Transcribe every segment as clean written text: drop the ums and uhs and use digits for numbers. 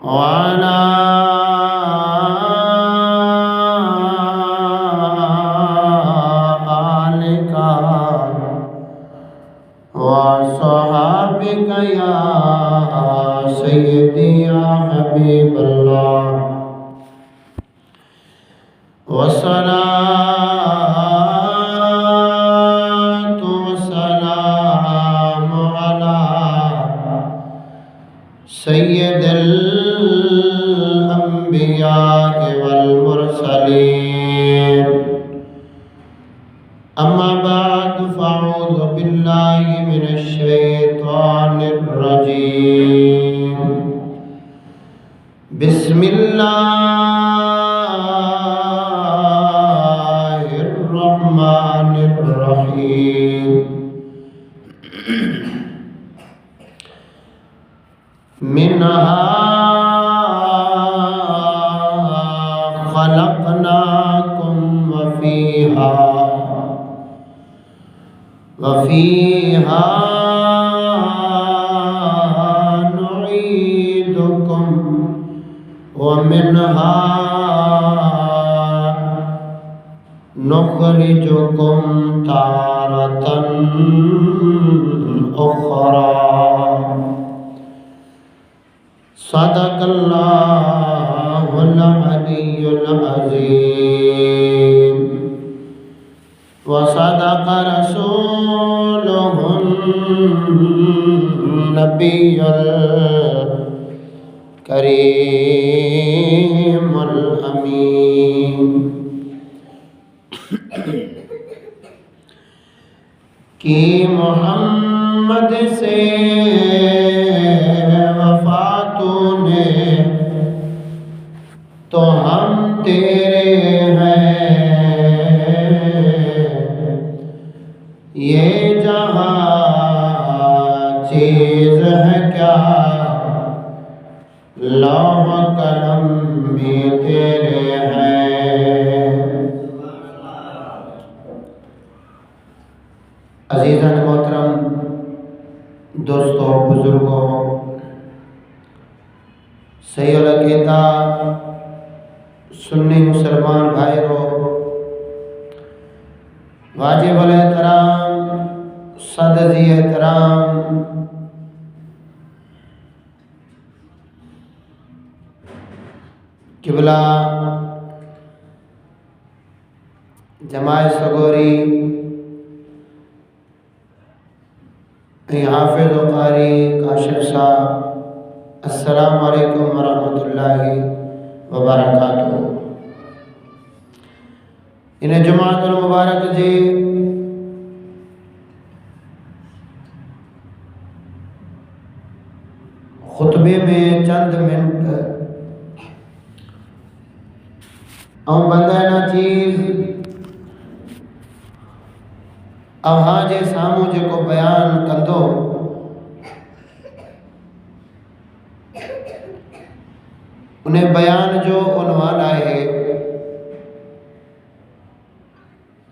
وعلى آلك وصحابك يا سيدي يا حبيب الله والصلاة والسلام على سيد الأنبياء والمرسلين أما بعد فأعوذ بالله من الشيطان الرجيم بسم الله الرحمن الرحيم منها خلقناكم وفيها نعيدكم ومنها نخرجكم تارة أخرى صدق الله العلي العظيم وصدق رسوله النبي الكريم الأمين کہ محمد سے وفا تو نے تو ہم تیرے ہیں یہ جہاں چیز ہے کیا لوح قلم بھی تیرے ہیں عزیزان محترم دوستوں بزرگوں صحیح العقیدہ سنی مسلمان بھائیوں واجب الاحترام صدزی احترام قبلہ جماعت سگوری حافظ و قاری کاشف صاحب السلام علیکم ورحمۃ اللہ وبرکاتہ انہیں جماعت المبارک جی خطبے میں چند منٹ بندہ نا چیز اوہاں جے ساموں جے کو بیان کندو انہیں بیان جو عنوان آئے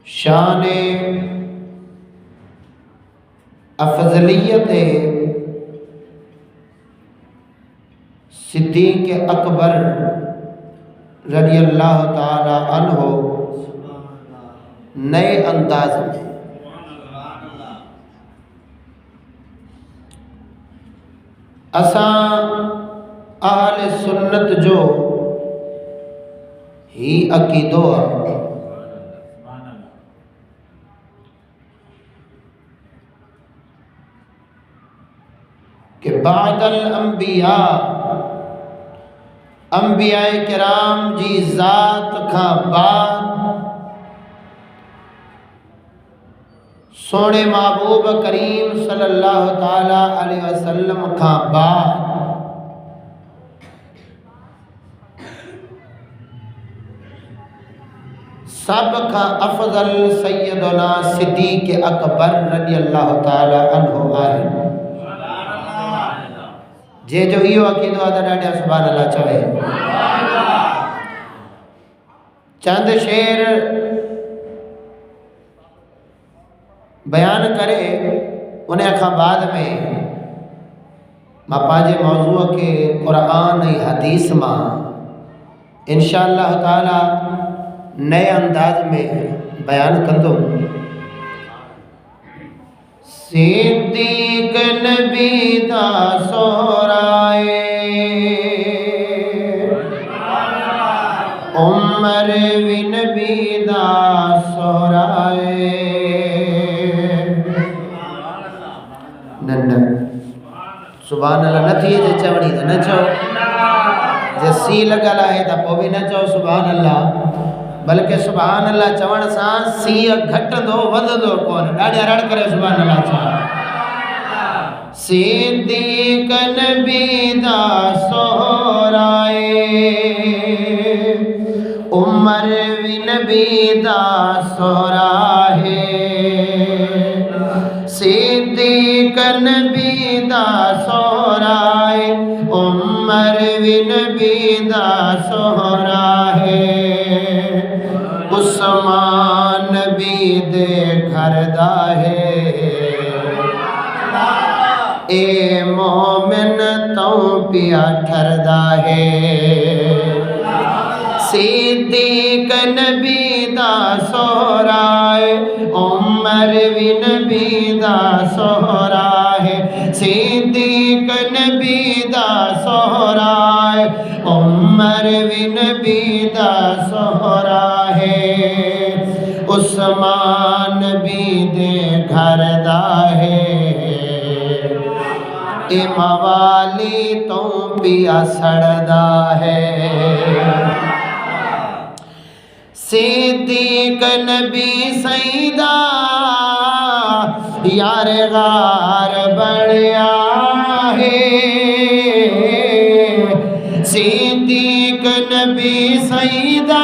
شان افضلیت صدیق اکبر رضی اللہ تعالی عنہ نئے انداز میں اساں اہل سنت جو ہی عقیدو کہ بعد الانبیاء انبیاء کرام جی ذات کھا بعد سونے محبوب کریم صلی اللہ تعالی علیہ وسلم کھا بعد سب کا افضل سیدنا صدیق اکبر رضی اللہ تعالی عنہ آئے جے جو ایو عقیدو آدھا ڈاڑیا سبحان اللہ چاہے چند شعر بیان کرے انہیں اکھا بعد میں مپاجے موضوع کے قرآن حدیث ماں انشاءاللہ تعالی نئے انداز میں بیان کندو۔ صدیق نبی دا سہرائے عمر وی نبی دا سہرائے ننڈا سبحان اللہ نہ تھیے جے چوڑی دا نہ چو جے سی لگا لائے تا پو بھی نہ چو سبحان اللہ بلکہ سبحان اللہ چوڑ سان سی گھٹ دو ود دو کون ڈاڑیا رڑ کرے سبحان اللہ چاہ صدیق نبی دا سہرائے عمر وی نبی دا سہرائے صدیق نبی دا سہرائے عمر وی نبی دا سہرائے عثمان نبی دے گھر دا ہے اے مومن تو پیا ٹھردا ہے صدیق نبی دا سہرائے عمر وی نبی دا سہرائے صدیق نبی دا سہرائے عمر وی نبی دا سہرائے عثمان نبی دے گھر دا ہے اے موالی تو پیا سڑدا ہے صدیق نبی سیدہ یار غار بڑیا ہے صدیق نبی سیدہ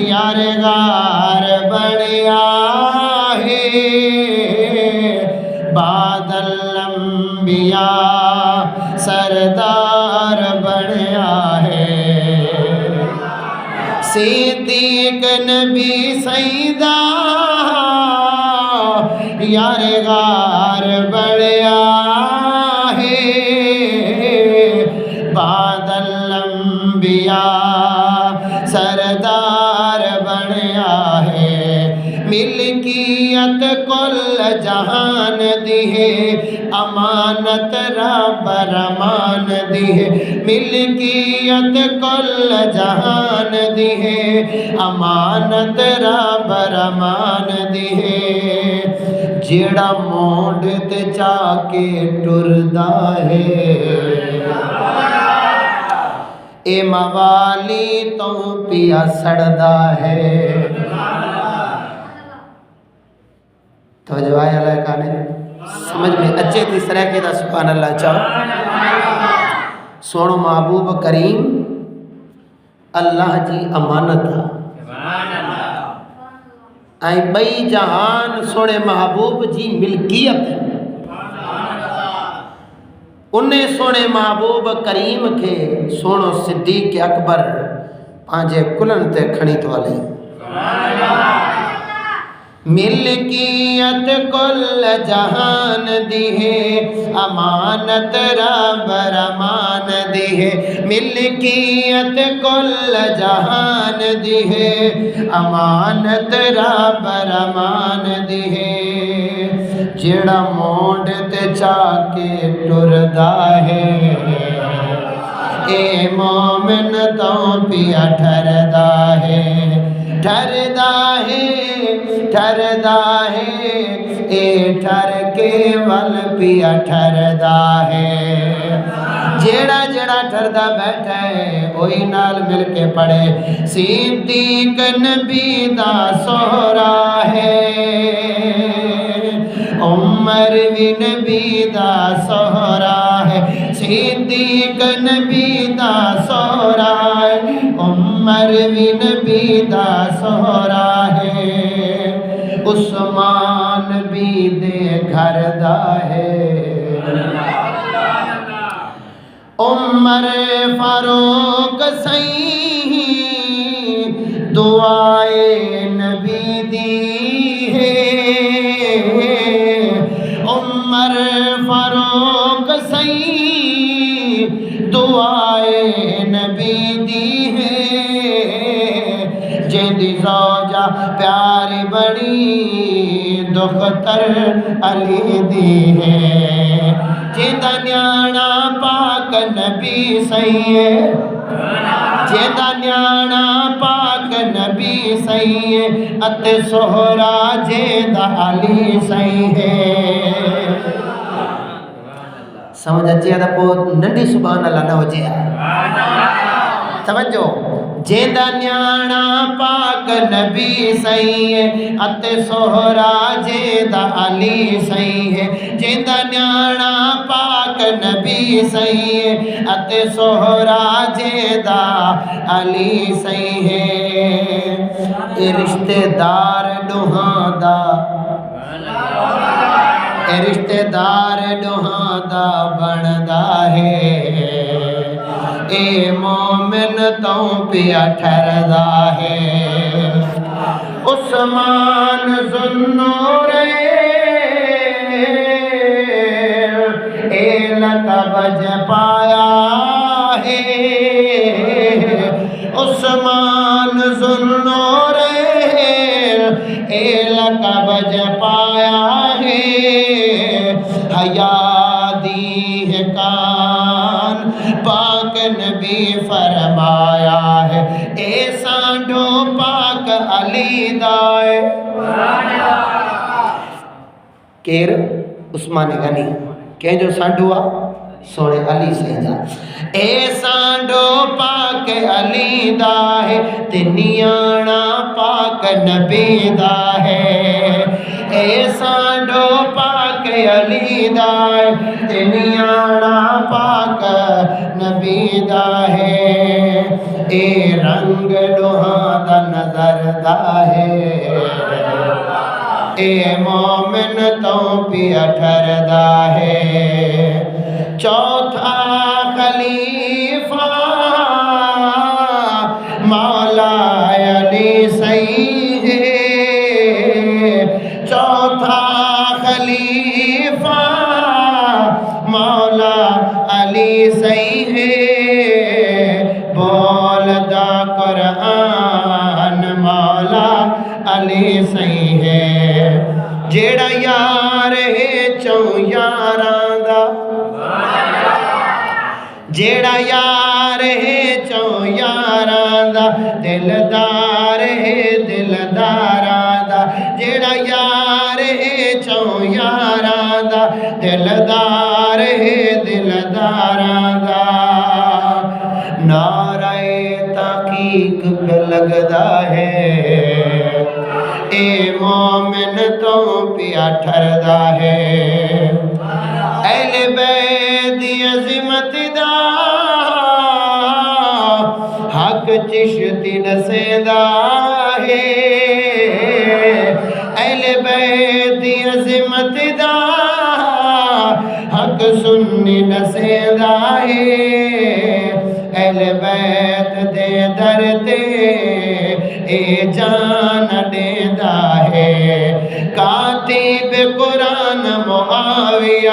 یار غار بڑیا ہے بعد الانبیاء سردار بڑیا ہے صدیق نبی سیدہ یار غار بڑیا ہے بعد الانبیاء سردار بڑیا ہے ملکیت کل جہان دی ہے امانت رب رمان دی ہے ملکیت کل جہان دی ہے امانت رب رمان دی ہے جیڑا مونڈ تے چا کے ٹردا ہے اے موالی تو پیا سڑدا ہے توجہ آیا اللہ کانے سمجھ میں اچھے تھی سرح کے دا سبحان اللہ چاہو سوڑو محبوب کریم اللہ جی امانت آئی بئی جہان سوڑے محبوب جی ملکیت انہیں سوڑے محبوب کریم کے سوڑو صدیق اکبر پانچے کلن تے کھڑیت والے ملکیت کل جہان دی ہے امانت رب رمان دی ہے ملکیت کل جہان دی ہے امانت رب رمان دی ہے جڑا مونڈ تے چا کے ٹردا ہے اے مومن تو پیا ٹھردا ہے ٹھردا ہے ٹھردا ہے اے ٹھر کے ول پیا ٹھردا ہے جیڑا جیڑا ٹھردا بیٹھا ہے وہی نال مل کے پڑھے صدیق نبی دا سہرا ہے عمر وی نبی دا سہرا ہے صدیق نبی دا سہرا ہے عمر وی نبی دا سہرا ہے عثمان نبی دے گھر دا ہے عمر فاروق سہی دعائے نبی دی ہے عمر فاروق دعائے نبی دی ہے جیندی زوجہ پیاری بڑی دختر علی دی ہے جیندہ نیانا پاک نبی صحیح ہے جیندہ نیانا پاک نبی صحیح ہے ات سہرا جیندہ علی صحیح ہے سمجھ اچھے دا پو ننڈی سبحان اللہ نہ ہو جیا توجہ جیندہ نیانا پاک نبی صحیح ہے ات سہرا جیندہ علی صحیح ہے جیندہ نیانا پاک نبی صحیح ہے ات سہرا جیندہ علی صحیح ہے اے رشتہ دار ڈوہاں دا اے رشتہ دار ڈوہاں دا بندا ہے اے مومن تو پیا ٹھہردا ہے عثمان ذوالنورین اے لقب پایا ہے عثمان ذوالنورین اے لقب پایا ہے حیا دی ہے کان پاک نبی فرمایا ہے اے سانڈو پاک علی دائے کیر عثمان غنی کہ جو سانڈوا سونے علی سے جا اے سانڈو پاک علی دا ہے تنیانا پاک نبی دا ہے اے سانڈو پاک علی دا ہے تنیانا پاک نبی دا ہے اے رنگ ڈوہاں دا نظر دا ہے اے مومن تو پیا ٹھہردا ہے چوتھا خلیفہ مولا علی صحیح ہے چوتھا خلیفہ مولا علی صحیح ہے بولدا قرآن مولا علی صحیح ہے جیڑا یار ہے چوں یاراں دا جیڑا یار ہے چوں یاراں دا دلدار ہے دلداراں دا جیڑا یار ہے چوں یاراں دا دلدار ہے دلداراں دا نعرہ تحقیق پہ لگدا ہے اے مومن تو پیا ٹھہردا ہے اہل بیت دی عظمت دا حق چشتی نسیدا ہے اہل بیت دی عظمت دا حق سنی نسیدا ہے اہل بیت دے در تے اے جان دیندا ہے کاتب قرآن معاویہ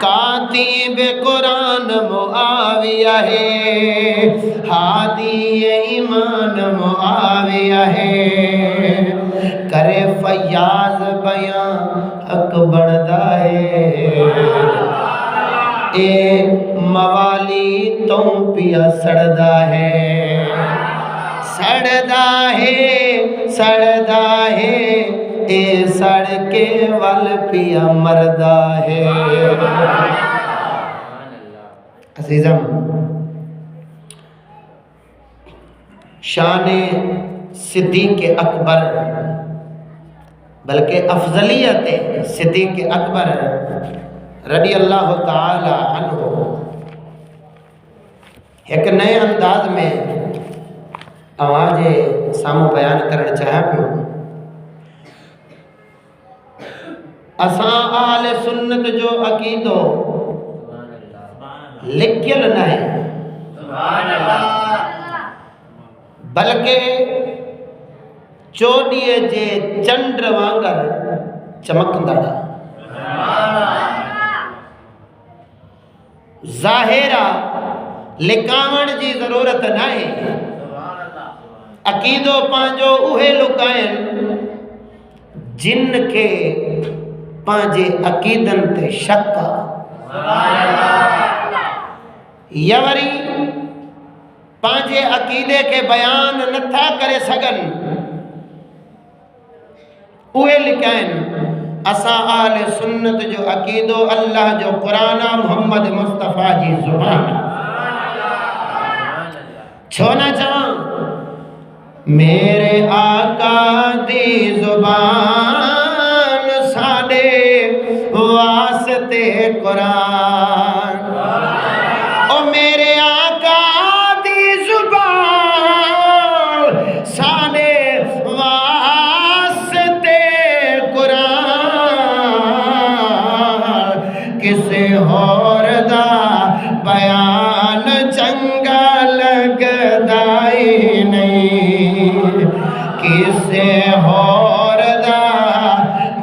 کاتب قرآن معاویہ ہے ہادی ایمان معاویہ ہے کرے فیاض بیان حق بڑھدا ہے اے موالی تو پیا سڑدا ہے سڑدا ہے اے سڑ کے وال پیا مردا ہے عزیزم شان صدیق اکبر بلکہ افضلیت صدیق اکبر رضی اللہ تعالی عنہ ایک نئے انداز میں آواز سامو بیان کرنا چاہاں پہ اساں آل سنت جو عقیدو لکھل نہیں بلکہ چوڈیے جے چنڈ وانگر چمکندڑ ظاہرہ لکاون جی ضرورت نہیں، عقیدو پانجو اوہے لکائن جن کے پانجے عقیدن تے شک یا وری پانجے عقیدے کے بیان نتھا کرے سگن اوہے لکائن اسا آل سنت جو عقیدو اللہ جو قرآن محمد مصطفیٰ جی زبان چھونا چاہاں میرے آقا دی زبان ساڑے واسطے قرآن، او میرے آقا دی زبان ساڑے واسطے قرآن، کسے اور دا بیان چنگا لگ دائی نہیں، کسے اور دا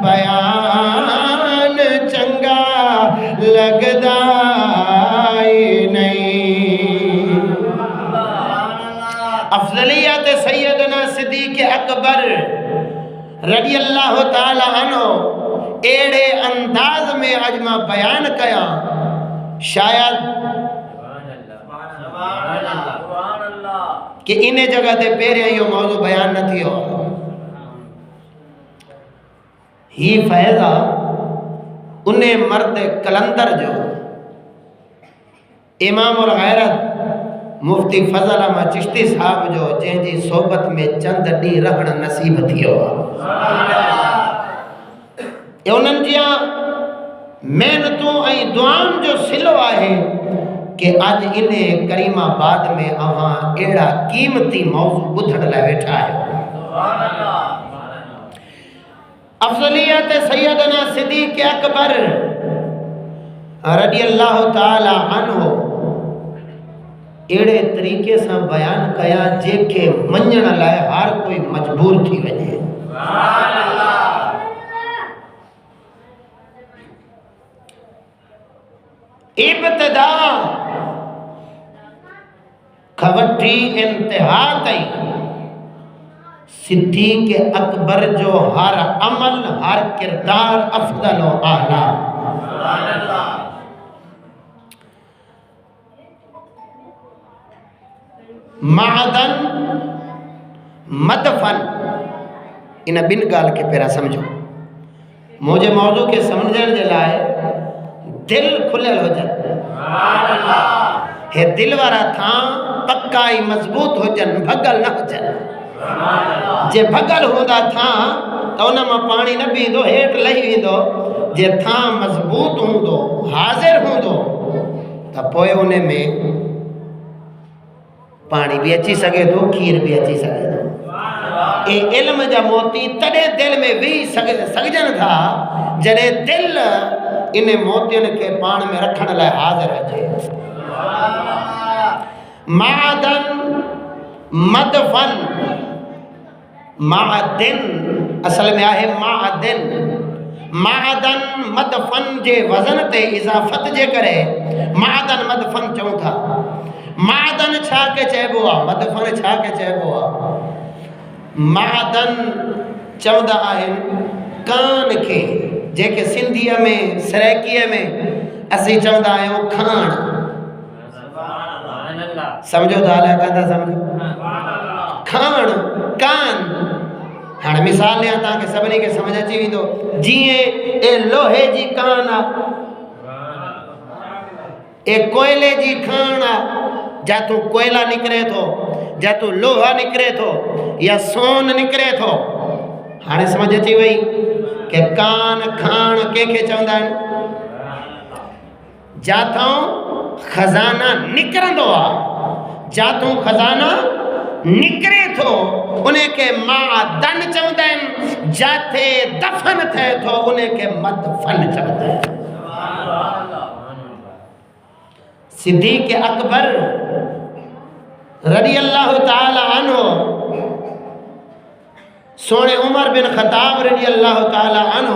بیان چنگا لگ دائی نہیں۔ افضلیت سیدنا صدیق اکبر رضی اللہ تعالی عنہ ایڑے انداز میں اجمہ بیان کیا، شاید کہ انہیں جگہ دے پیرے یہ موضوع بیان نہ تھی ہو ہی فیضہ انہیں مرد کلندر جو امام الغیرت مفتی فضل احمد چشتی صاحب جو جن جی صحبت میں چند ڈی رہن نصیب تھی ہو انہن جیاں محنتوں ای دعام جو سلو آئے کہ آج انہیں کریم آباد میں آہاں ایڑا قیمتی موضوع بدھڑ لے بیٹھا ہے۔ افضلیت سیدنا صدیق اکبر رضی اللہ تعالی عنہ ایڑے طریقے سے بیان کیا جے کہ منجن لائے ہر کوئی مجبور تھی وجہ۔ ابتدا کھوٹی انتہا تئی صدیق اکبر جو ہر عمل ہر کردار افضل و اعلیٰ، معدن مدفن انہیں بن گال کے پیرا سمجھو مجھے موضوع کے سمجھن جلائے دل کھلل ہو جائے ہے دل وارا تھا پکائی مضبوط ہو جن بھگل نہ ہو جن جے بھگل ہودا تھا تو انہاں میں پانی نہ بھی دو ہیٹ لہی دو جے تھا مضبوط ہوں دو حاضر ہوں دو تا پوئے انہیں میں پانی بھی اچھی سکے دو کھیر بھی اچھی سکے دو اے علم جا موتی تڑے دل میں بھی سگجن تھا جڑے دل انہیں موتین کے پان میں رکھن لائے حاضر ہے معدن مدفن معدن اصل میں آئے معدن مدفن جے وزن تے اضافت جے کرے معدن مدفن چوں تھا معدن چھا کے چہبوا مدفن چھا کے چہبوا معدن چودہ آئین کان کے جے کہ سندھیا میں سریکیے میں اسی چودہ آئین کھان سمجھو دالا کہتا سمجھو کھان کان ہاں مثال لیا تھا کہ سبنی کے سمجھا چیوی دو جیئے اے لوہے جی کانا اے کوئلے جی کھانا جا تو کوئلہ نکرے تھو جا تو لوہا نکرے تھو یا سون نکرے تھو ہاں سمجھا چیوی کہ کان کھان کے چوندہ جاتاؤں خزانہ نکرن دو جاتاؤں خزانہ نکرے تھو انہیں کے معدن چوندہ جاتے دفن تھے تھو انہیں کے مدفن چوندہ صدیق اکبر رضی اللہ تعالی عنہ سونے عمر بن خطاب رضی اللہ تعالی عنہ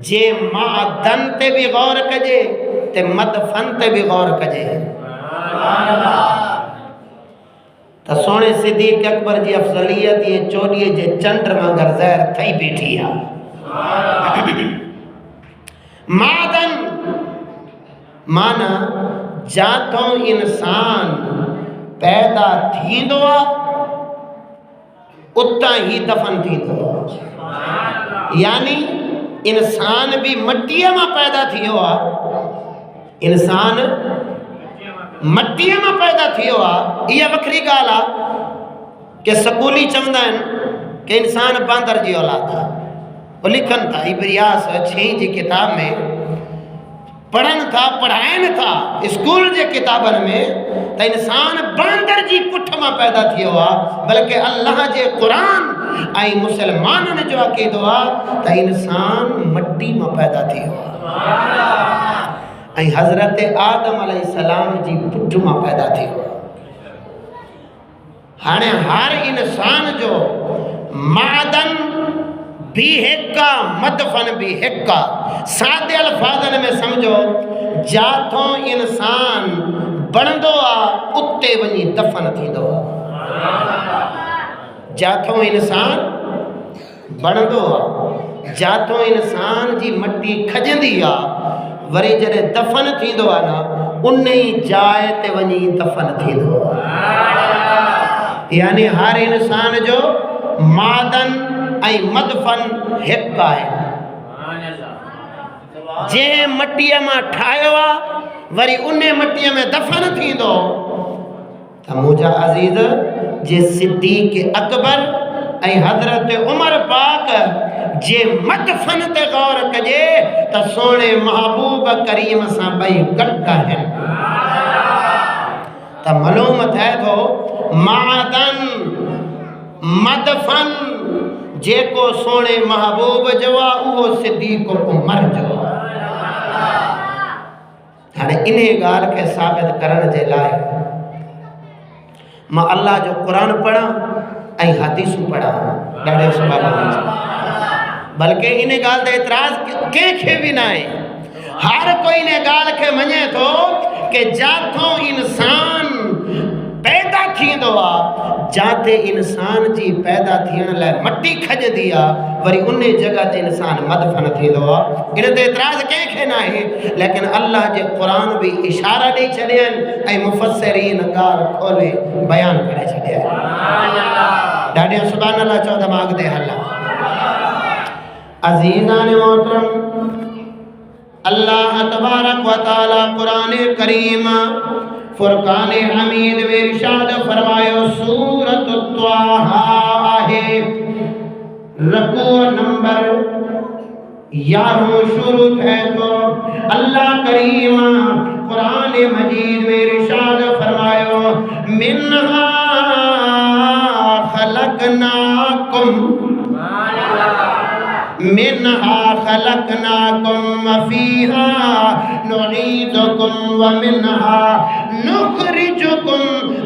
جے معدن تے بھی غور کجے تے مدفن تے بھی غور کجے تا سونے صدیق اکبر جی افضلیت یہ چوڑیے جے چندر مگر زہر تھئی بیٹھی ہے معدن مانا جاتوں انسان پیدا تھیندوا اتنا ہی دفن تھیندوا یعنی انسان بھی مٹی میں پیدا تھیوا انسان مٹی میں پیدا تھیوا یہ وکری گالا کہ سکولی چمدہ ہیں کہ انسان باندر جی اولاد ہے وہ لکھن تھا ابریاس 6 جی کتاب میں پڑھن تھا پڑھائن تھا اسکول جے کتابن میں تا انسان باندر جی پٹھ میں پیدا تھی ہوا بلکہ اللہ جے قرآن آئی مسلمانن جو عقیدہ تا انسان مٹی میں پیدا تھی ہوا آئی حضرت آدم علیہ السلام جی پٹھ میں پیدا تھی ہوا ہانے ہر انسان جو معدن بھی ہکا مدفن بھی ہکا سادے الفاظن میں سمجھو جاتوں انسان بندو اتے ونی دفن تھی دو جاتوں انسان بندو جاتوں انسان جی مٹی کھجندی وری جڑے دفن تھی دو نا انہی جائے تے ونی دفن تھی دو یعنی ہر انسان جو معدن ای مدفن ہکا ہے جے مٹی میں ٹھائیوا وری انہیں مٹی میں دفن تھی دو تا مجھا عزیز جے صدیق اکبر ای حضرت عمر پاک جے مدفن تے غور کجے تا سونے محبوب کریم سا بھئی گٹا ہے تا معلومت ہے تو معدن مدفن جے کو سونے محبوب جوا وہ صدیق عمر جوا ہاں انہیں گال کے ثابت کرن جے لائے میں اللہ جو قرآن پڑھا ای حدیث پڑھا ڈاڑے سبحان اللہ بلکہ انہیں گال دے اعتراض کہیں کھے بھی نہ ہے ہر کوئی نے گال کے منجے تو کہ جاتوں انسان پیدا تھی دوا جاتے انسان جی پیدا تھین لائے مٹی کھج دیا وری انہیں جگہ تے انسان مدفن تھی دوا انہیں تے اعتراض کہیں کھینا ہے لیکن اللہ جے قرآن بھی اشارہ نہیں چلیں اے مفسرین گار کھولے بیان کرے چلیں ڈاڑے سبحان اللہ چودہ ماغ دے اللہ عزیزان محترم اللہ تبارک و تعالی قرآن کریم فرقان حمید میں ارشاد فرمائے سورۃ طٰہٰ ہے رکوع نمبر 11 شروع ہے تو اللہ کریم قرآن مجید میں ارشاد فرمائے منہا خلقناکم منها خلقناكم وفيها نعيدكم ومنها نخرجكم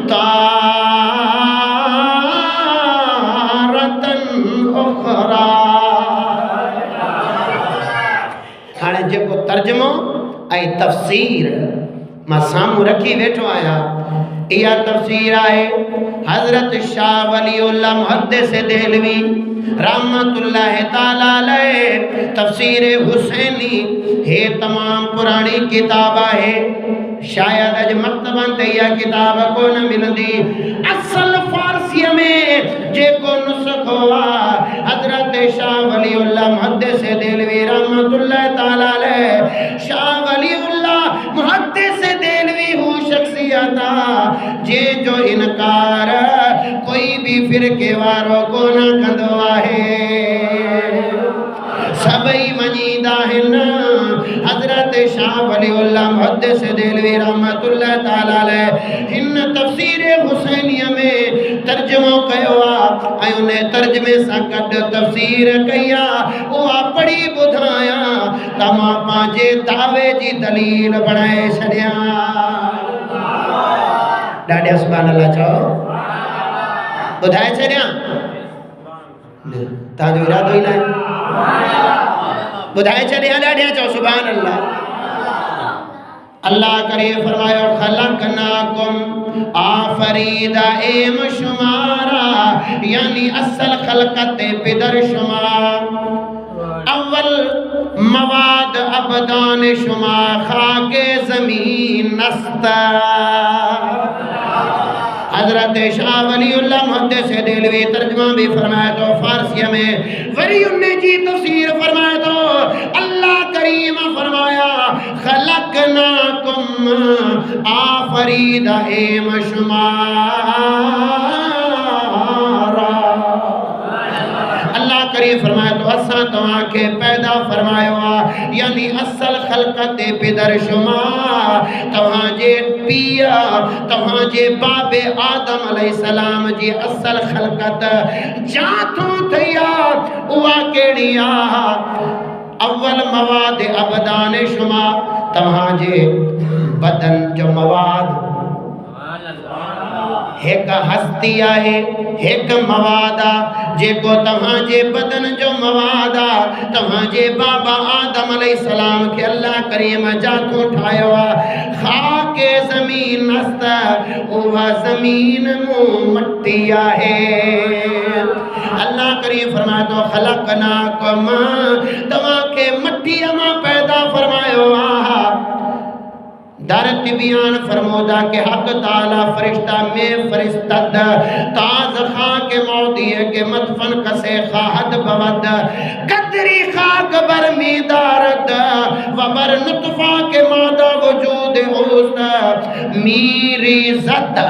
تارة أخرى ہاں جے کو ترجمہ اے تفسیر میں سامو رکھی بیٹھو آیا یہ تفسیر آئے حضرت شاہ ولی اللہ محدث دہلوی رحمت اللہ تعالیٰ علیہ تفسیر حسینی ہے تمام پرانی کتاب ہے شاید اج مکتبان تے یہ کتاب کو نہ ملدی اصل فارسی میں جے کو نسخ ہوا حضرت شاہ ولی اللہ محدث دہلوی رحمت اللہ تعالیٰ علیہ شاہ ولی اللہ محدث دہلوی ہو شخصیتا جے جو انکار کوئی بھی فرقے واروں کو نہ کندوا ہے سبئی منیدہ ہیں حضرت شاہ ولی اللہ محدث دہلوی رحمت اللہ تعالیٰ علیہ ہن تفسیر حسینیہ میں ترجمہ کہوا اے انہیں ترجمے سکت تفسیر کیا وہ پڑی بدھایا تما پانچے دعوے جی دلیل بڑھائے شڑیا ڈاڑیا سبحان اللہ چاہو بدھائے شڑیا تاں جو ارادو ہی نہ بدھائے چلے ڈاڈیا چاہو سبحان اللہ اللہ کرے فرمایا خلقناکم آفریدہ ایم شمارا یعنی اصل خلقت پدر شما اول مواد ابدان شما خاک زمین نستا حضرت شاہ ولی اللہ محدث دہلوی ترجمہ بھی فرمائے تو فارسی میں ولی انہیں جی تفسیر فرمائے تو اللہ کریم فرمایا خلقناکم آفریدہ ایم شمارا اللہ کریم فرمائے تو اساں تمہاں کے پیدا فرمائے ہوا یعنی اصل خلقت پدر شما تمہاں جے پیا تمہاں جے باب آدم علیہ السلام جی اصل خلقت جاتوں تھیا ہوا کیڑیا اول مواد ابدان شما تمہاں جے بدن جو مواد ایک ہستی آئے ایک موادہ جے کو تمہاں جے بدن جو موادہ تمہاں جے بابا آدم علیہ السلام کے اللہ کریم جاتوں اٹھائیوا خاک زمین نستا اوہ زمین مٹی آئے اللہ کریم فرمائے تو خلقناکم تمہاں کے مٹی اما پیدا فرمائے ہوا در تبیان فرمودا کہ حق تعالی فرشتہ میں فرستد تاز خاک موتی ہے کہ مدفن کسے خواہد بود قدری خاک بر میدارد و بر نطفہ کے مادہ وجود اوست میری زد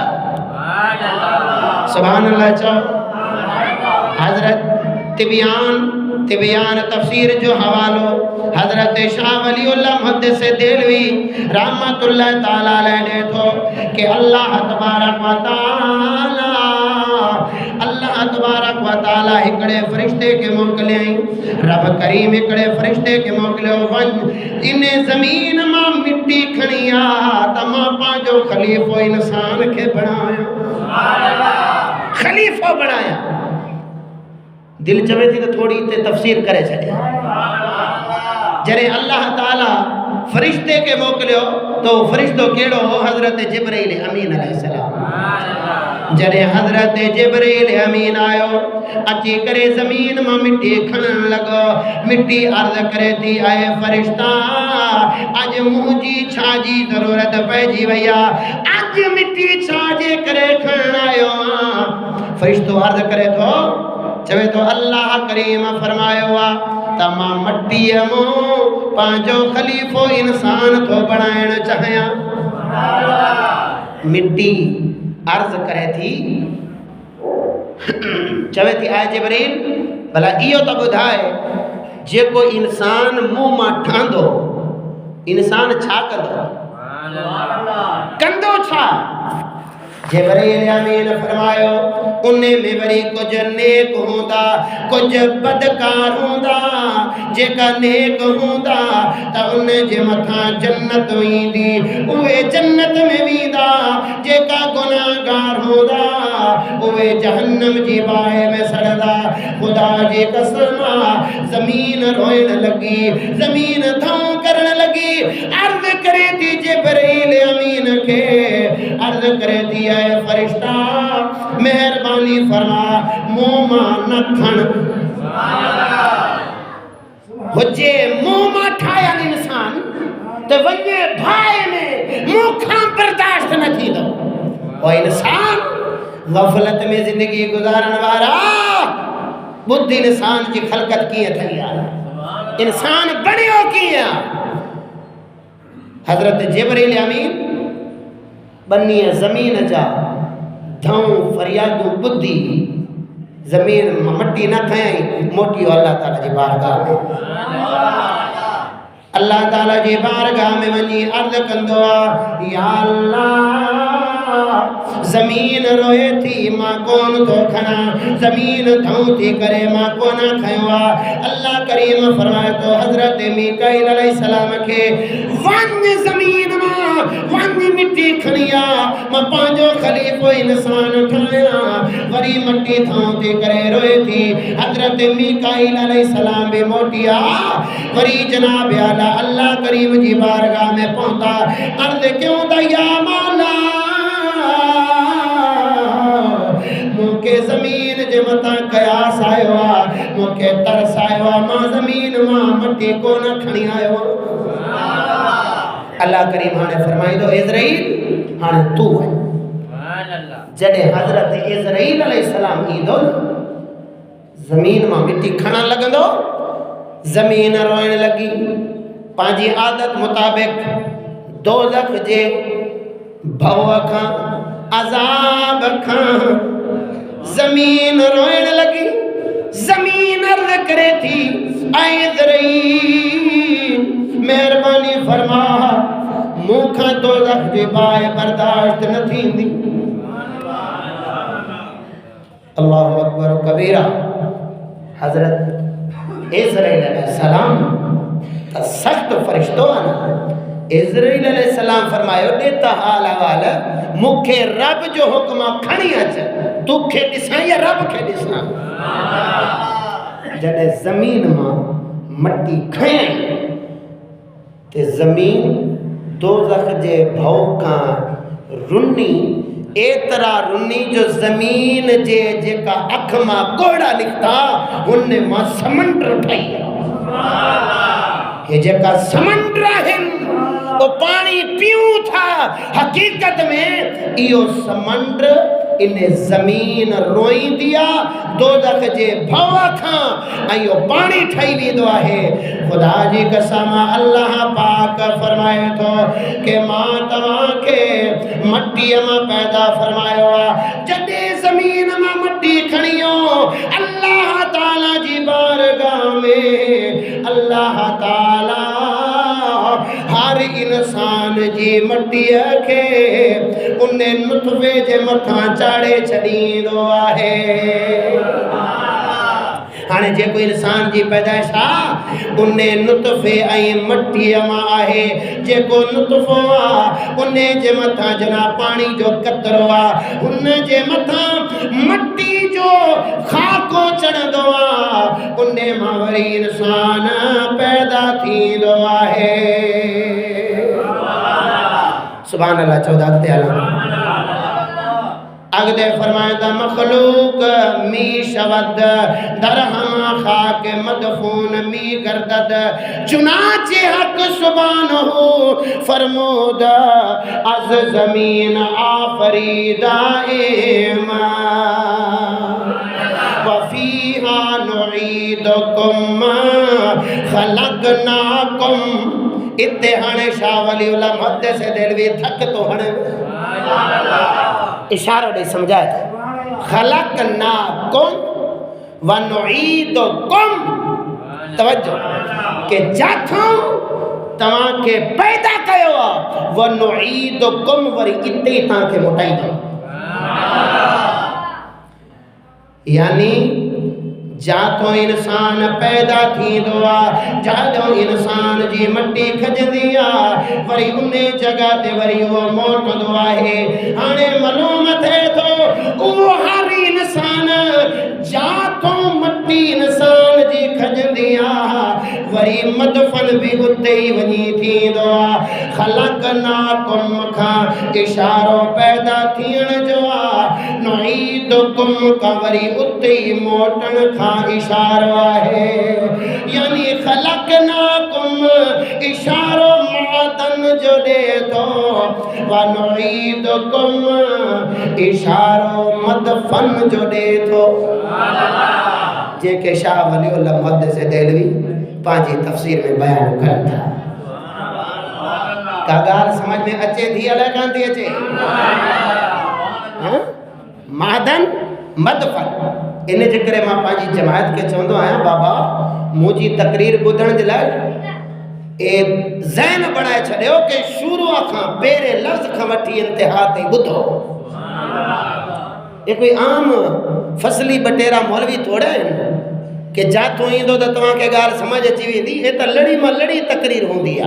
سبحان اللہ چاہو حضرت تبیان تفسیر جو حوالو حضرت شاہ ولی اللہ محدث دہلوی رحمت اللہ تعالیٰ علیہ نے تو کہ اللہ تبارک و تعالیٰ اکڑے فرشتے کے موکلے ہیں رب کریم اکڑے فرشتے کے موکلے انہیں زمین ماں مٹی کھنیا تمام پانچوں خلیفہ انسان کے بڑھایا خلیفہ بڑھایا دل چوے تھی تو تھوڑی تے تفسیر کرے چھڑے جرے اللہ تعالیٰ فرشتے کے موکلے ہو تو فرشتوں کیڑو ہو حضرت جبرائیل امین علیہ السلام جرے حضرت جبرائیل امین آئیو اچھی کرے زمین میں مٹی کھنن لگو مٹی عرض کرے تھی آئے فرشتہ آج مجھے چھاجی ضرورت پیجی ویا آج مٹی چھاجے کرے کھنن آئیو فرشتوں عرض کرے تو چوے تو اللہ کریم فرمائے ہوا تمام مٹی امو پانچوں خلیفو انسان تو بڑھائن چاہیاں مٹی عرض کرے تھی چوے تھی آئے جبریل بھلا ایو تا بدھائے جے کو انسان موما ٹھاندو انسان چھا کندو چھا جبریل امین فرمائیو انہیں میں بری کچھ نیک ہوندا کچھ بدکار ہوندا جے کا نیک ہوندا تا انہیں جے متھا جنت ہوئی دی اوے جنت میں ویدا جے کا گناہگار ہوندا اوے جہنم جی باہے میں سڑدا خدا جے قسمہ زمین روئن لگی زمین دھاؤں کرن لگی عرض کرے تھی جبریل امین کے عرض کرے تھی اے فرشتہ مہربانی فرما موما نہ کھن وجہ موما ٹھایا انسان تو وجہ بھائی میں موکھاں برداشت نہ تھی دو وہ انسان غفلت میں زندگی گزارن وارا بدھ انسان کی خلقت کیے تھیا انسان بڑے ہو کیا حضرت جبریل امین بنی زمین جا دھاؤں فریادوں بدھی زمین مٹی نہ کھائیں موٹی ہو اللہ تعالیٰ جی بارگاہ میں اللہ تعالیٰ جی بارگاہ میں ونی عرض کندوا یا اللہ زمین روئے تھی ماں کون تو کھنا زمین دھاؤں تھی کرے ماں کونا کھائوا اللہ کریم فرمائے تو حضرت میکائیل علیہ السلام کے ون زمین ماں ون مٹی مٹی کھنیا میں پانچو خلیفہ انسان ٹھایا وری مٹی تھاؤں تے کرے روئے تھی حضرت میکائیل علیہ السلام بھی موٹیا وری جناب اعلیٰ اللہ کریم جی بارگاہ میں پہنچا عرض کیوں دا یا مولا موکے زمین جے متا قیاس آئے ہوا موکے ترس آئے ہوا ماں زمین ماں مٹی کو نہ کھنی آئے ہوا اللہ کریم ہانے فرمائی دو عزرائیل ہانے تو ہے جڑے حضرت عزرائیل علیہ السلام ہی دو زمین ماں مٹی کھنا لگن دو زمین روئن لگی پانچی عادت مطابق دوزخ جے بھو کھاں عذاب کھاں زمین روئن لگی زمین عرض کرے تھی اے عزرائیل مہربانی فرما موکھا دوزخ جے بائے برداشت نہ تھی دی اللہ اکبر و کبیرہ حضرت عزرائیل علیہ السلام تا سخت فرشتوں آنا عزرائیل علیہ السلام فرمائے دیتا حال حوال مکھے رب جو حکمہ کھڑی آچا تو کھے دساں یا رب کھے دساں جڑے زمین ماں مٹی کھائیں تے زمین دوزخ جے بھوکاں رنی ایترا رنی جو زمین جے جے کا اکھما گوڑا لکھتا اننے ماں سمنڈر اٹھائی یہ جے کا سمنڈر ہے وہ پانی پیوں تھا حقیقت میں ایو سمنڈر انہیں زمین روئیں دیا دوزخ جے بھوا کھاں ایو پانی ٹھائی بھی دعا ہے خدا جی قسم اللہ پاک فرمائے تو کہ ماں تمہاں کے مٹی ماں پیدا فرمائے ہوا جدے زمین ماں مٹی کھڑیوں اللہ تعالیٰ جی بارگاہ میں اللہ تعالیٰ ہر انسان جی مٹی کے انہیں نطفے جے متھاں چاڑے چھڑی دو آہے ہانے جے کوئی انسان جی پیدائشا انہیں نطفے آئی مٹی اما آہے جے کو نطفہ انہیں جے متھا جنا پانی جو قطروا انہیں جے متھا مٹی جو خاکو چڑھ دوا انہیں ماوری انسان پیدا تھی دو آہے سبحان اللہ 14 تعالیٰ اگدے فرمائے دا مخلوق می شود در ہم خاک مدفون می گردد چنانچہ حق سبحانہ فرمود از زمین آفریدہ ایمان وفیہا نعیدکم خلقناکم اتحانے شاہ ولی اللہ محدث دلوی تھک تو ہنے اشارہ دے سمجھائے تھا خلقناکم ونعیدکم توجہ کہ جاتھوں تمہاں کے پیدا کیوا ونعیدکم وری اتنی تاں کے مٹائی دو یعنی جاتوں انسان پیدا تھی دعا جاتوں انسان جی مٹی کھج دیا وری انہیں جگہ دے وری وہ موٹ دعا ہے آنے معلومت ہے تو وہ ہر انسان جاتوں مٹی انسان جی کھج دیا وری مدفن بھی اتے ہی ونی تھی دعا خلقناکم کھا اشاروں پیدا تھین جوا نعیدکم کا وری اتے ہی موٹن کھا اشارہ ہے یعنی خلقناکم اشارہ معدن جو دے تو ونعیدکم اشارہ مدفن جو دے تو جے کہ شاہ ولی اللہ محدث دہلوی پانچی تفسیر میں بیان کرتا کاغار سمجھ میں اچھے تھی اللہ کانتی اچھے معدن مدفن انہیں جکرے ماں پانچی جماعت کے چوندو آیا بابا مجھے تقریر بدھن دلائے اے ذہن بڑھائے چھڑے ہو کہ شروع کھاں پیرے لفظ کھمٹی انتہاتی بدھو یہ کوئی عام فصلی بٹیرہ مولوی توڑے ہیں کہ جاتوں ہی دو دتوان کے گار سمجھ اچھی ہوئی دی یہ تا لڑی ماں لڑی تقریر ہوں دیا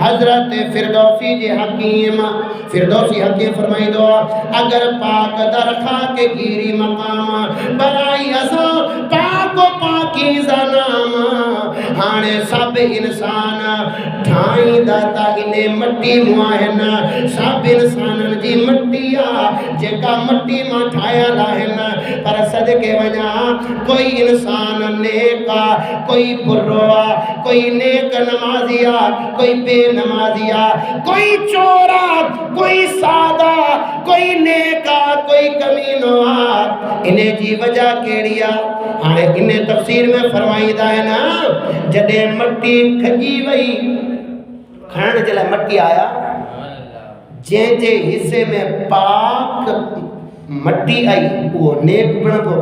حضرت فردوسی جے حکیم فرمائی دو اگر پاک درخوا کے گیری مقام برائی ازاں پاک و پاکیزہ نام ہانے سب انسان ٹھائیں داتا انہیں مٹی معاہن سب انسانن جی مٹی جے کا مٹی ماں ٹھایا لاہن پر صدقے وجہ کوئی انسان نیکا کوئی بروا کوئی نیک نمازیا کوئی بے نمازیا کوئی چورا کوئی سادہ کوئی نیکا کوئی کمینوا انہیں جی وجہ کیڑیا ہاں انہیں تفسیر میں فرمائی دا ہے نا جدے مٹی کھجی وئی کھڑن جلے مٹی آیا جن جے حصے میں پاک مٹی آئی وہ نیک بن دو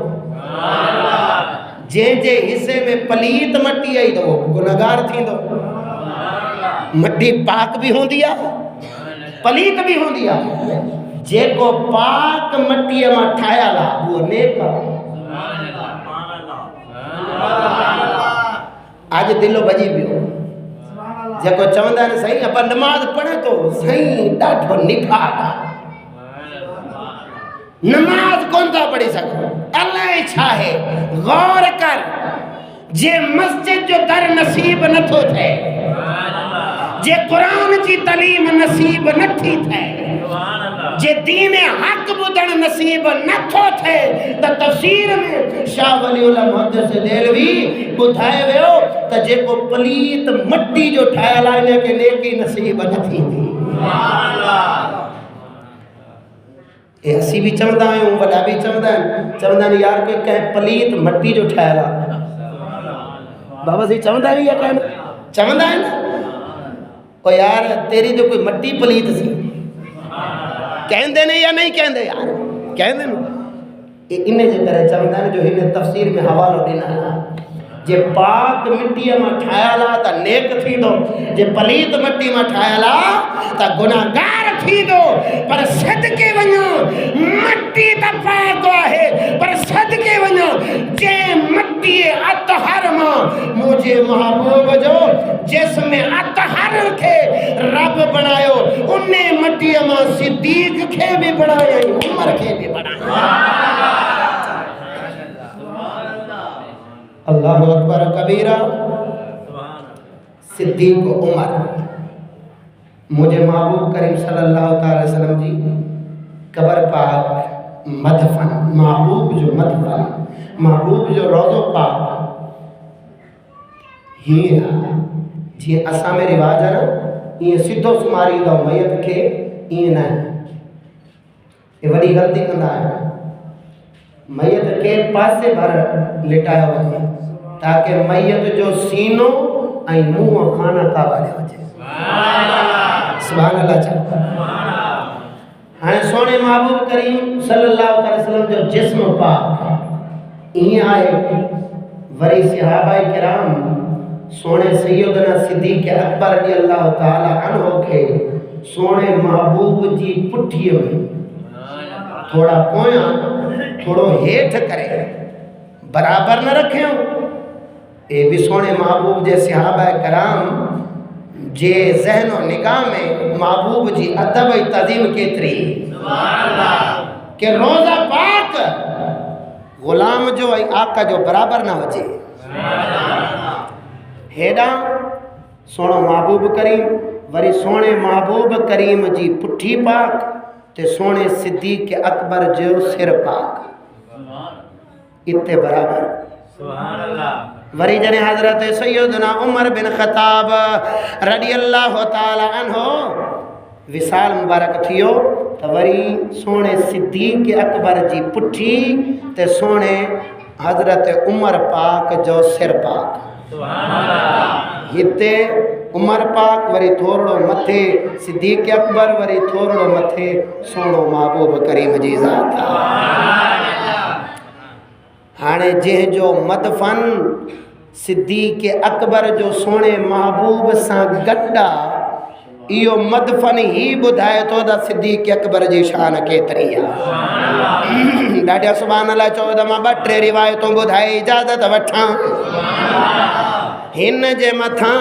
جن جے حصے میں پلیت مٹی آئی تو وہ گناہگار تھی دو مٹی پاک بھی ہوں دیا پلیت بھی ہوں دیا جے کو پاک مٹی اما ٹھایا لا وہ نیک آج دلو بجی بھی ہو جے کو چوندہ ہے صحیح ابا نماز پڑھے تو صحیح ڈاٹھو نکھا گا نماز کون تا پڑھی سکو اللہ چاہے غور کر جے مسجد جو در نصیب نہ تھو تھے جے قرآن کی تعلیم نصیب نہ تھی تھے جے دین حق بدن نصیب نہ تھو تھے تا تفسیر میں شاہ ولی اللہ محدث دہلوی بتھائے ہوئے ہو تا جے کو پلیت مٹی جو ٹھایا لائنے کے نیکی نصیب نہ تھی تھی اے اسی بھی چمدہ ہیں ولا بھی چمدہ ہیں یار کہ کہیں پلیت مٹی جو ٹھایا لا بابا سی چمدہ بھی ہے کہنا چمدہ ہے نا او یار تیری جو کوئی مٹی پلیت سی کہیں دے نہیں یا نہیں کہیں دے یار کہیں دے نہیں انہیں جو کرے چمدہ ہے جو انہیں تفسیر میں حوالو دینا ہے جے پاک مٹی میں ٹھایا لا تا نیک تھی دو جے پلیت مٹی میں ٹھایا لا تا گناہگار تھی دو پر صدقے ونیا مٹی تا پاک ہے پر صدقے ونیا جے مٹی اطہر ماں مجھے محبوب جو جس میں اطہر تھے رب بنایو انہیں مٹی میں صدیق کے بھی بنایا عمر کے بھی بنایا اللہ اکبر کبیرہ صدیق عمر مجھے محبوب کریم صلی اللہ علیہ وسلم جی قبر پاک مدفن محبوب جو مدفن محبوب جو روضو پاک ہی جی اساں میں رواج ہے نا یہ سدھو سماری دا میت کے یہ نہ یہ بڑی غلطی کرنا ہے میت کے پاسے بھر لٹایا ہوا ہے تاکہ میت جو سینوں آئی منہ کھانا کعبہ لے وجہ سبحان اللہ چاہتا ہاں سونے محبوب کریم صلی اللہ علیہ وسلم جو جسم پاک یہ آئے وری صحابہ کرام سونے سیدنا صدیق اکبر رضی اللہ تعالی عنہ کے سونے محبوب جی پٹھی ہوئی تھوڑا پویاں تھوڑو ہیٹھ کرے برابر نہ رکھیں اے بھی سونے محبوب جے صحابہ کرام جے ذہن و نگاہ میں محبوب جی ادب و تعظیم کیتری کہ روزہ پاک غلام جو آقا جو برابر نہ وجے ہیڈا سونا محبوب کریم وری سونے محبوب کریم جی پٹھی پاک تے سونے صدیق اکبر جو سر پاک اتنے برابر وری جنے حضرت سیدنا عمر بن خطاب رضی اللہ تعالی عنہ وصال مبارک تھیو تو وری سونے صدیق اکبر جی پٹھی تے سونے حضرت عمر پاک جو سر پاک ہتے عمر پاک وری تھوڑو متھے صدیق اکبر وری تھوڑو متھے سونو محبوب کریم جی ذات ہانے جہ جو مدفن صدیق اکبر جو سونے محبوب ساں گڈا ایو مدفن ہی بدھائے تو دا صدیق اکبر جی شان کے تریہ ڈاڈیا سبحان اللہ 14 ماں بٹرے روایتوں بدھائے اجازت وٹھاں ہن جے متھاں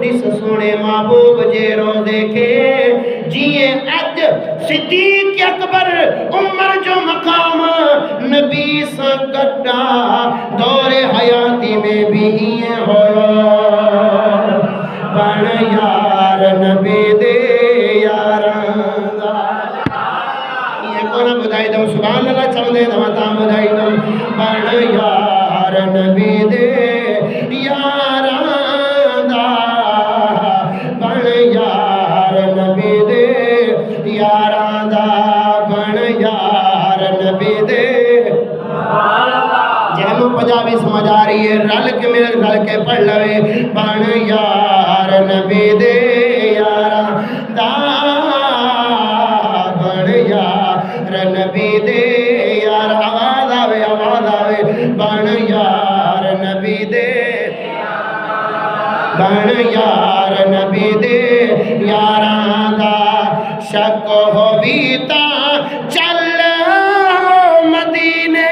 ڈس سونے محبوب جے روزے کے جیے اج صدیق اکبر عمر جو مقام نبی سے گڈا دور حیاتی میں بھی یہ ہویا بن یار نبی دے یاران دا یہ کون بدائی دو سبحان اللہ چودے دمتا بدائی دو بن یار نبی دے یاران دا بن یار نبی دے یاران دا بن یار نبی دے جہنو پنجابی سمجھ آ رہی ہے رل کے میرے رل کے پڑھ لوے بن یار نبی دے یاران دا بن یار نبی دے یار آواز آوے بن یار نبی دے بن یار نبی دے یاران دا شک ہووی تا چل مدینے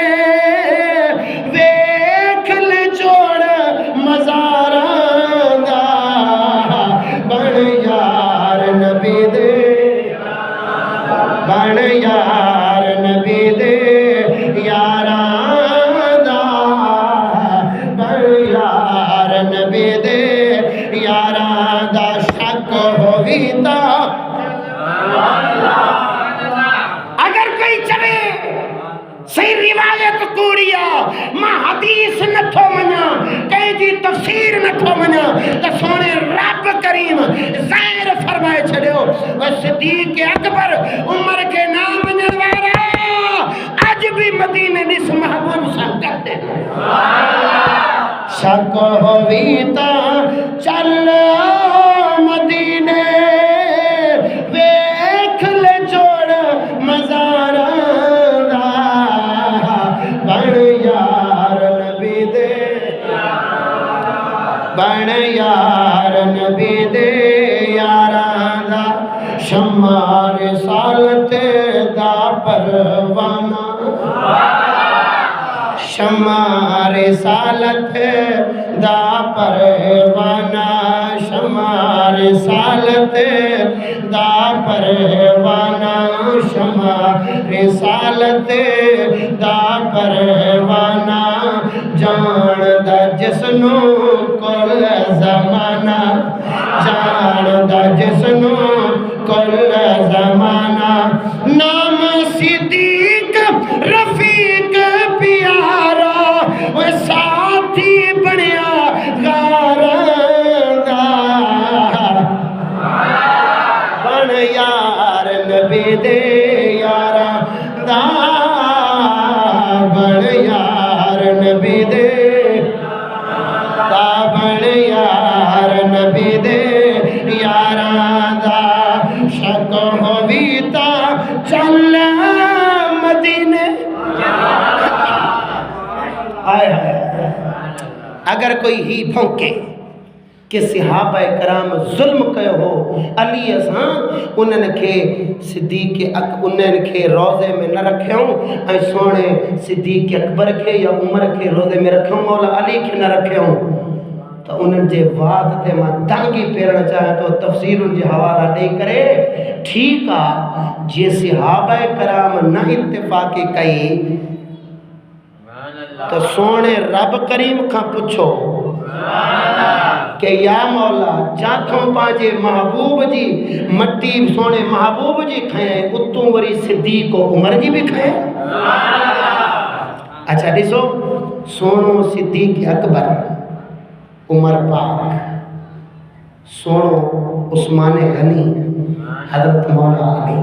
ویکھ لے جوڑ مزاراں دا بن یار نبی دے بن یار نبی دے یاران دا بن یار نبی دے یاران دا شک ہووی تا اگر کوئی چلے صحیح روایت کوڑیا ماں حدیث نتھو منیا کہیں جی تفسیر نتھو منیا تو سونے رب کریم ظاہر فرمائے چھڑیو وہ صدیق اکبر عمر کے نام نوارا آج بھی مدینے نس محبوب سا کر دے شک ہووی تا چل مدینے ویکھ لے جوڑ مزاراں دا بن یار نبی دے بن یار نبی دے یاران دا شمع رسالت دا پروانہ شمع رسالت دا پروانہ شمع رسالت دا پروانہ شمع رسالت دا پروانہ جان دا جسنو کل زمانہ جان دا جسنو کل زمانہ نام صدیق رفیق پیارا وہ ساتھی بنیا غاراں دا بن یار نبی دے یاراں دا بن یار نبی دے دا بن یار نبی دے یاراں دا شک ہووی تا چل مدینے اگر کوئی ہی بھونکے کہ صحابہ کرام ظلم کہے ہو علی اساں انہوں کے صدیق انہوں کے روزے میں نہ رکھے ہوں اے سونے صدیق اکبر کے یا عمر کے روزے میں رکھے ہوں مولا علی کے نہ رکھے ہوں تو انہوں جے وعد تے ماں تانگی پیرنا چاہے تو تفسیر ان جے حوالہ دے کرے ٹھیک آ جے صحابہ کرام نہ اتفاقی کئی تو سونے رب کریم کا پوچھو کہ یا مولا جاتھوں پانچے محبوب جی مٹی سونے محبوب جی کھائیں اتوں وری صدیق و عمر جی بھی کھائیں اچھا دیسو سونو صدیق اکبر عمر پاک سونو عثمان غنی حضرت مولا علی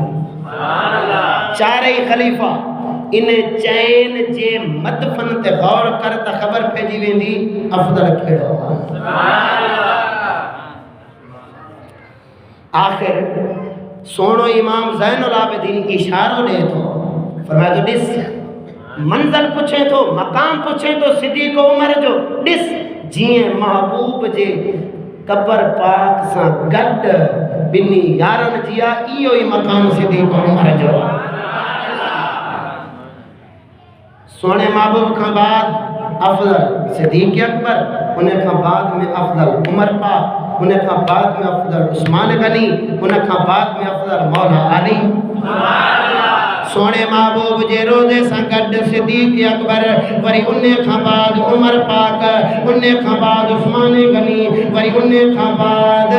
چارے خلیفہ انہیں چین جے مدفن تے غور کرتا خبر پھیجی ویندی افضل کھیڑو آخر سونو امام زین العابدین اشاروں دے تو فرمایا تو ڈس منزل پوچھے تو مقام پوچھے تو صدیق و عمر جو ڈس جیئے محبوب جے قبر پاک سا گڈ بنی یارن جیا ایو ہی مقام صدیق و عمر جو سونے محبوب کا بعد افضل صدیق اکبر انہیں کا بعد میں افضل عمر پاک ان کا بعد میں افضل عثمان غنی، ان کا بعد میں افضل مولا علی. سونے محبوب جے روزے سنگڈ صدیق اکبر، وری انہیں کھاں بعد عمر پاک، انہیں کھاں بعد عثمان غنی، وری انہیں کھاں بعد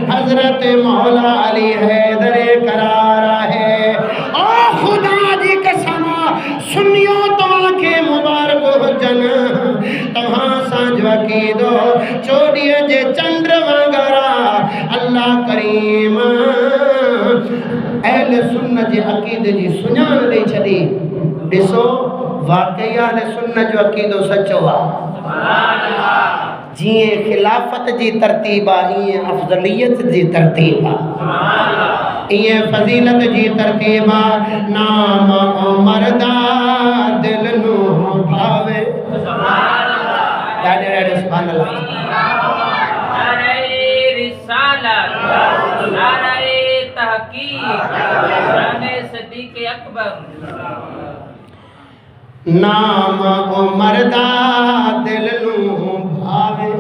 حضرت مولا علی حیدر قرار ہے. او خدا دی قسم سنیوں تو کے مبارک ہو جن تہاں سانج وکیدو چوڑیے جے چندر وانگرا اللہ کریم اہل سنت جے عقیدے جی سنان دے چھڑی. ڈسو واقعی اہل سنت جو عقیدو سچو آ. جیئے خلافت جی ترتیب آ، یہ افضلیت جی ترتیب آ، یہ فضیلت جی ترتیب آ. نام عمر دا دل نو بھاوے. ڈاڈے ڈاڈے سبحان اللہ. نعرہ رسالت، نعرہ تحقیق، شان صدیق اکبر. نام عمر دا دل نو بھاوے،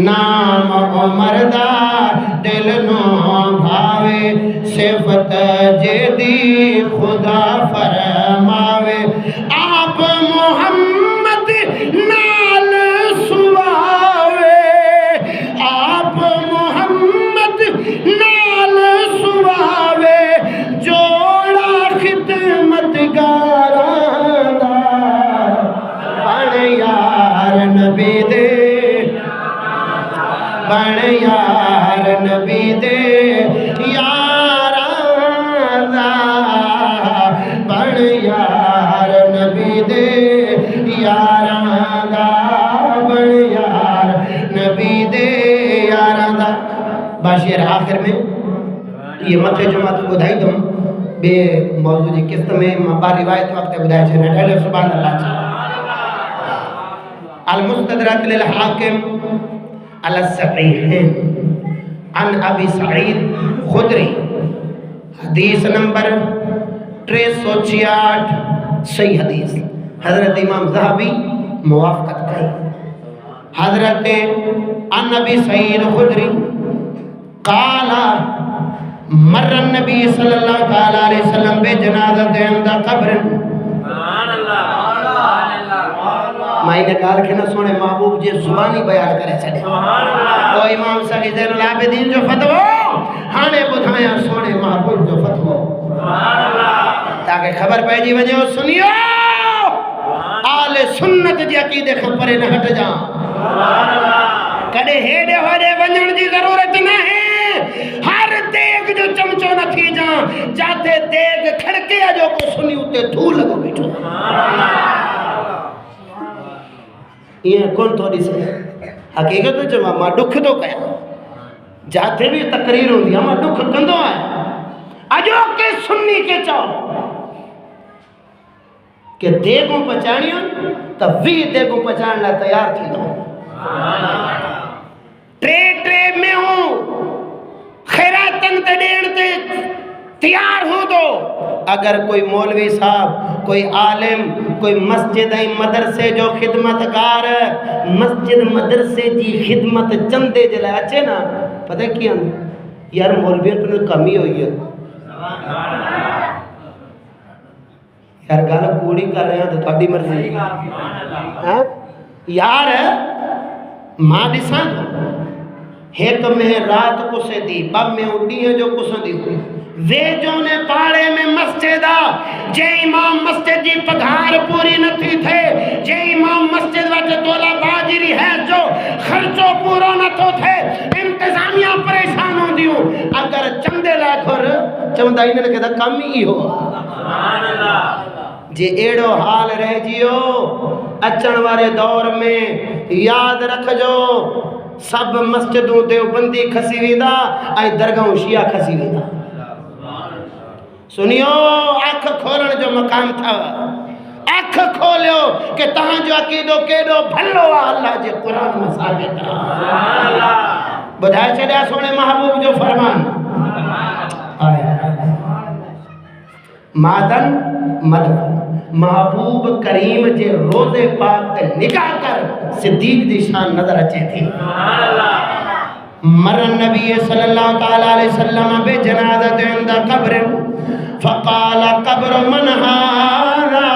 نام عمر دا دل نو بھاوے، صفت جیدی خدا فرماوے. آپ محمد نال سواوے، آپ محمد نال سواوے، جوڑا خدمت گاران دا بن یار نبی دے، بن یار نبی دے یاران دا، بن یار نبی دے یاران دا، بن یار نبی دے یاران دا. باشیر آخر میں یہ متھے جمعہ تو بدھائی دوں بے موضوع جی قسط میں بار روایت وقت بدھائی چھے رہے. سبحان اللہ چھے. المستدرک للحاکم علی الصحیحین عن ابی سعید خدری، حدیث نمبر 368 صحیح حدیث. حضرت امام ذہبی موافقت کئی. حضرت عن ابی سعید خدری قال مر النبی صلی اللہ تعالی علیہ وسلم بے جنازت عند قبر. میں نے کہا کہ نہ سونے محبوب جی زبانی بیان کرے چھڑے. او امام صلی زین العابدین جو فتوہ ہانے بدھایا سونے محبوب جو فتوہ تاکہ خبر پیجی وجہ سنیو آل سنت جی عقیدے خبریں نہ ہٹ جاں. کڑے ہیڈے ہوڑے ونجن دی ضرورت نہیں. ہر دیگ جو چمچو نہ تھی جاں جاتے دیگ کھڑکے جو کو سنی ہوتے دھو لگو بیٹھو. یہ کون تھوڑی سے حقیقت جو ماں دکھ تو کیا جاتے بھی تقریر ہوں دیا ماں دکھ کندو آئے اجو کے سنی کے چاہو کہ دیگوں پچانیوں تو وی دیگوں پچاننا تیار تھی دو. ٹرے میں ہوں خیراتن تے دین تے تیار ہو دو. اگر کوئی مولوی صاحب، کوئی عالم، کوئی مسجد مدرسے جو خدمتگار مسجد مدرسے جی خدمت چندے جلائے اچھے نا پتہ کیا یار مولویت نے کمی ہوئی ہے یار گانا کوڑی کر رہے ہیں تو تھوڑی مرضی یار ماں دسان ایک میں رات کو سے دی باب میں اٹھی ہے جو کسوں دی ہوئی وے جو نے پاڑے میں مسجدہ جے امام مسجد جی پگھار پوری نہ تھی تھے جے امام مسجد وجہ دولا باجری ہے جو خرچو پورا نہ تو تھے انتظامیہ پریشان ہوں دیوں اگر چندے لائے کھر چمدہ انہیں کہتا کم ہی ہو جے ایڑو حال رہ جیو اچھن والے دور میں یاد رکھ جو سب مسجدوں دیوبندی کھسی ویدہ آئی درگاہوں شیعہ کھسی ویدہ. سنیو آنکھ کھولن جو مقام تھا آنکھ کھولیو کہ تہاں جو عقیدو کیڈو بھلو اللہ جے قرآن میں ثابت رہا. بدھائے چڑیا سونے محبوب جو فرمان آیا مادن مدفن محبوب کریم جے روزے پاک تے نگاہ کر صدیق دی شان نظر اچے تھی مر النبی صلی اللہ تعالی علیہ وسلم بے جنازت عند قبر فقال قبر من هذا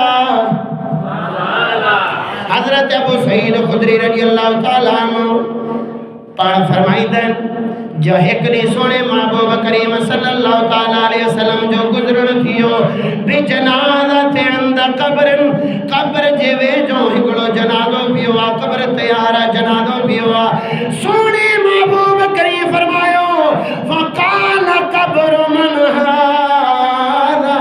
حضرت ابو سعید خدری رضی اللہ تعالی عنہ پڑھ فرمائیدن جو ہکڑی سونے محبوب کریم صلی اللہ تعالی علیہ وسلم جو گزرن تھیو بے جنازت عند قبر قبر جے وے جو ہکڑو جنازو پیوا قبر تیارا جنازو پیوا سونے محبوب کریم فرمایو فقال قبر من هذا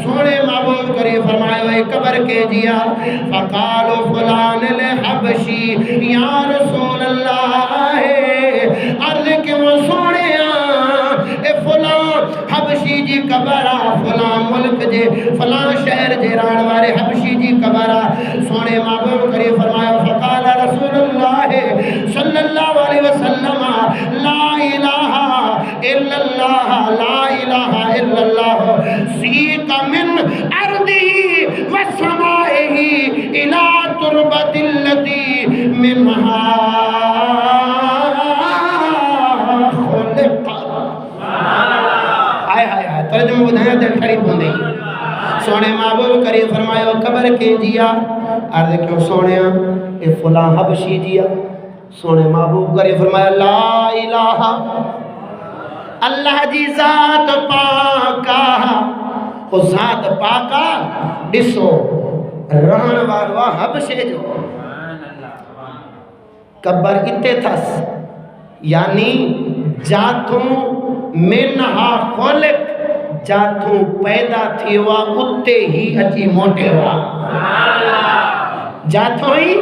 سونے محبوب کریم فرمایو اے قبر کے جیا فقالو فلان الحبشی یا رسول اللہ عرض کہ وہ سونے اے فلان حبشی جی قبرہ فلان ملک جے فلان شہر جے ران والے حبشی جی قبرہ سونے محبوب کریم فرمایا فقال رسول اللہ صلی اللہ علیہ وسلم لا الہ الا اللہ لا الہ الا اللہ سیق من ارضی وسمائہی الى تربت اللتی منہا ترجمہ بدھایا دل کھڑی پوندے سونے محبوب کریم فرمایا قبر کے جیا عرض کیوں سونے اے فلاں حبشی جیا سونے محبوب کریم فرمایا لا الہ اللہ جی ذات پاکا او ذات پاکا ڈسو رہن والوا حبشے جو قبر اتے تھس یعنی جاتوں منہا خلق جاتوں پیدا تھیوا اتے ہی اچھی موٹے ہوا جاتوں ہی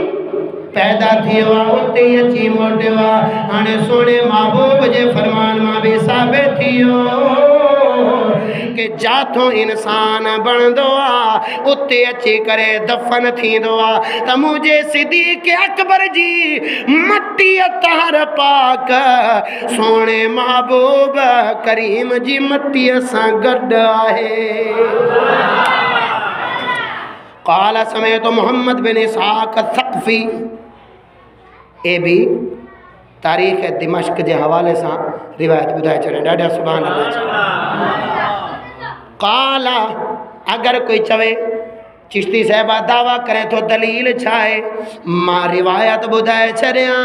پیدا تھیوا اتے ہی اچھی موٹے ہوا آنے سونے محبوب جے فرمان ماں بھی ثابت تھیو کہ جاتوں انسان بن دعا اتے اچھی کرے دفن تھی دعا تا مجھے صدیق اکبر جی مٹی اتہر پاک سونے محبوب کریم جی مٹی اساں گڈ آئے قال سمیت محمد بن اسحاق الثقفی اے بھی تاریخ دمشق جے حوالے سے روایت بدائے چلے ڈاڈا سبحان اللہ چلے قال اگر کوئی چوے چشتی صاحبہ دعویٰ کریں تو دلیل چھائے ماں روایت بدائے چڑیاں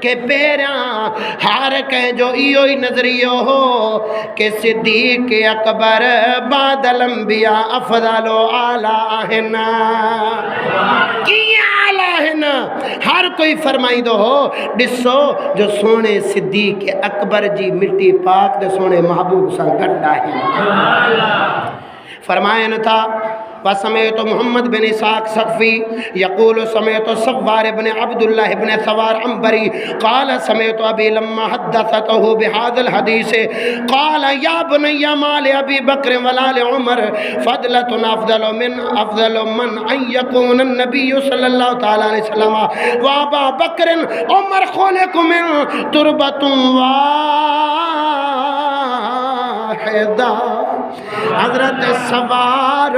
کہ پیراں ہار کہیں جو ایوئی نظریو ہو کہ صدیق اکبر بعد الانبیاء افضل و اعلیٰ آہنا کی اعلیٰ آہنا ہر کوئی فرمائی دو ہو ڈسو جو سونے صدیق اکبر جی مٹی پاک دے سونے محبوب سا گڑا ہے فرمائن تھا وسمیت محمد بن اسحاق ثقفی یقول سمیت صوار بن عبداللہ بن ثوار عنبری قال سمیت ابی لما حدثته بهذا الحدیث قال یا بنی مال ابی بکر ولال عمر فضلت افضل من ان یکون النبی صلی اللہ تعالی علیہ وسلم وابا بکر عمر خلق من تربت واحدہ حضرت سوار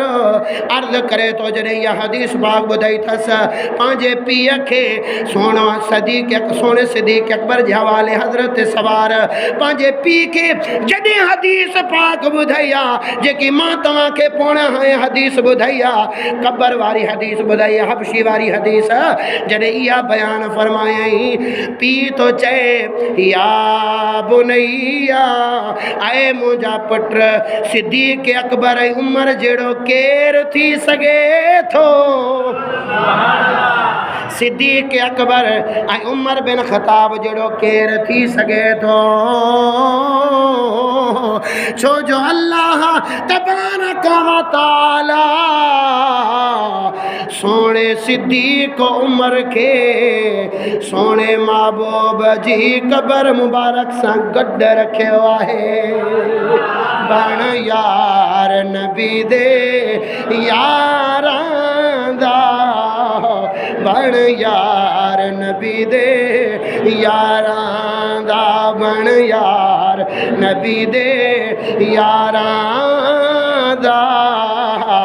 عرض کرے تو جنہیں یہ حدیث باغ بدائی تھا سا پانچے پی اکھے سونے صدیق اکبر جوالے حضرت سوار پانچے پی کے جنہیں حدیث پاک بدھائیا جے کی ماں تمہاں کے پونا ہے حدیث بدھائیا قبر واری حدیث بدھائیا حبشی واری حدیث جنہیں یہ بیان فرمائیں پی تو چاہے یا بنیا آئے مجھا پٹر صدیق اکبر عمر جڑو کیر تھی سگے تھو صدیق اکبر عمر بن خطاب جڑو کیر تھی سگے تھو چھو جو اللہ تبارک و تعالی سونے صدیق عمر کے سونے محبوب جی قبر مبارک سا گڈ رکھے ہوا ہے بن یار نبی دے یاران دا بن یار نبی دے یاران دا بن یار نبی دے یاران دا